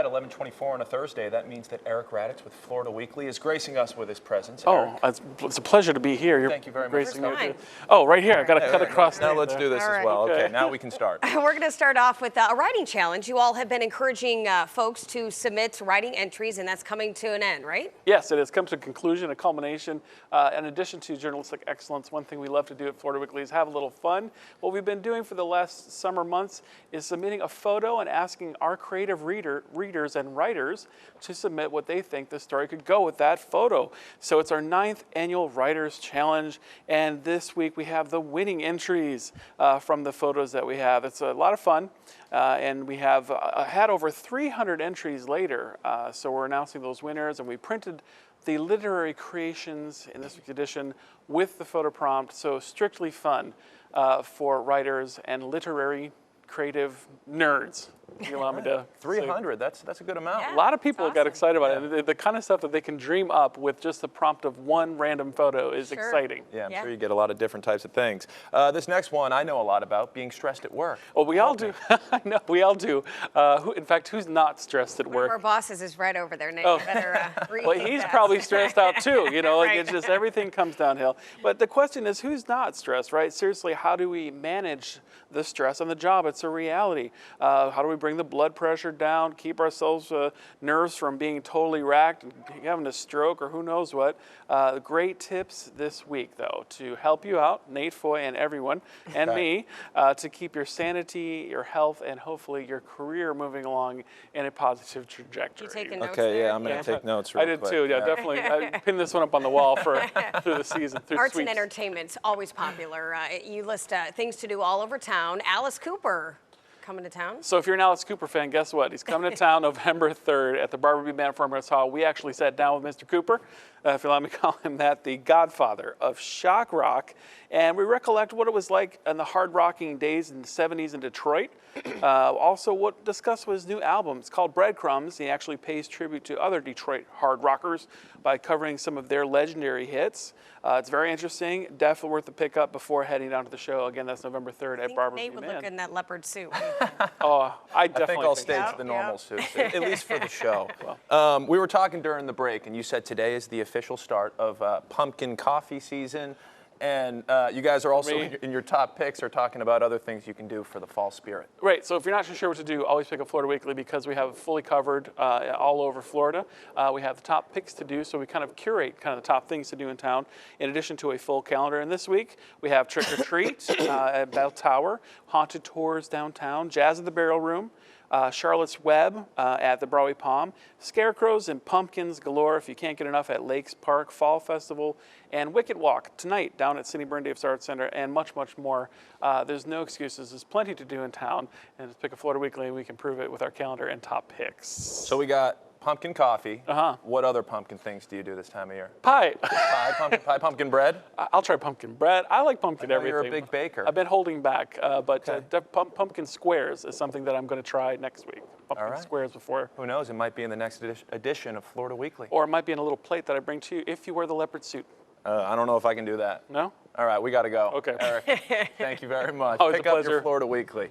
right, 11:24 on a Thursday. That means that Eric Raditz with Florida Weekly is gracing us with his presence. Oh, it's a pleasure to be here. Thank you very much. Gracing me. Oh, right here. I got to cut across. Now let's do this All as right. well. Okay. Okay, now we can start. We're going to start off with a writing challenge. You all have been encouraging folks to submit writing entries, and that's coming to an end, right? Yes, it has come to a conclusion, a culmination. In addition to journalistic excellence, one thing we love to do at Florida Weekly is have a little fun. What we've been doing for the last summer months is submitting a photo and asking our creative readers and writers to submit what they think the story could go with that photo. So it's our 9th annual Writers Challenge, and this week we have the winning entries from the photos that we have. It's a lot of fun, and we have had over 300 entries later, so we're announcing those winners, and we printed the literary creations in this week's edition with the photo prompt, so strictly fun for writers and literary creative nerds. You allow me to 300, that's a good amount. Yeah. a lot of people That's got awesome. excited about it. The kind of stuff that they can dream up with just the prompt of one random photo is Sure. exciting. Yeah, I'm Yeah. sure you get a lot of different types of things. This next one I know a lot about, being stressed at work. Well, we all do. I know, we all do. In fact, who's not stressed at One of our work? bosses is right over there, Nate. Oh. You better Well, rethink he's that. probably stressed out too, you know, like Right. it's just everything comes downhill. But the question is, who's not stressed, right? Seriously, how do we manage the stress on the job? It's a reality. How do we bring the blood pressure down, keep ourselves nerves from being totally racked and having a stroke or who knows what? Great tips this week, though, to help you out, Nate Foy and everyone, and me, to keep your sanity, your health, and hopefully your career moving along in a positive trajectory. You taking notes Okay, there? yeah, I'm going to take notes real I did quick. too, yeah, definitely. I pinned this one up on the wall for through the season. Through Arts and sweeps. entertainment's always popular. You list things to do all over town. Alice Cooper coming to town. So if you're an Alice Cooper fan, guess what? He's coming to town November 3rd at the Barbara B. Band Performance Hall. We actually sat down with Mr. Cooper, if you let me call him that, the godfather of shock rock, and we recollect what it was like in the hard rocking days in the 70s in Detroit. Also, discuss his new album. It's called Breadcrumbs. He actually pays tribute to other Detroit hard rockers by covering some of their legendary hits. It's very interesting. Definitely worth the pickup before heading down to the show. Again, that's November 3rd I at think Barbara Nate B. would Band. look in that leopard suit. Oh, I I definitely think I'll think stay so. to the Yeah. normal suits, at least for the show. Well. We were talking during the break, and you said today is the official start of pumpkin coffee season. And you guys are also, me. in your top picks, are talking about other things you can do for the fall spirit. Right, so if you're not sure what to do, always pick up Florida Weekly because we have it fully covered all over Florida. We have the top picks to do, so we kind of curate kind of the top things to do in town, in addition to a full calendar. And this week, we have Trick or Treat at Bell Tower, Haunted Tours downtown, Jazz at the Barrel Room, Charlotte's Web at the Broadway Palm, Scarecrows and Pumpkins galore if you can't get enough at Lakes Park, Fall Festival, and Wicked Walk tonight down at Sidney Byrne Davis Arts Center, and much, much more. There's no excuses. There's plenty to do in town, and just pick a Florida Weekly, and we can prove it with our calendar and top picks. So we got pumpkin coffee. Uh-huh. What other pumpkin things do you do this time of year? Pie. Pie, pumpkin bread? I'll try pumpkin bread. I like pumpkin I know everything. you're a big baker. I've been holding back, but Okay. pumpkin squares is something that I'm going to try next week. Pumpkin right. squares before. Who knows? It might be in the next edition of Florida Weekly. Or it might be in a little plate that I bring to you if you wear the leopard suit. I don't know if I can do that. No? All right, we got to go. Okay. Eric, thank you very much. Always a Pick up your pleasure. Florida Weekly.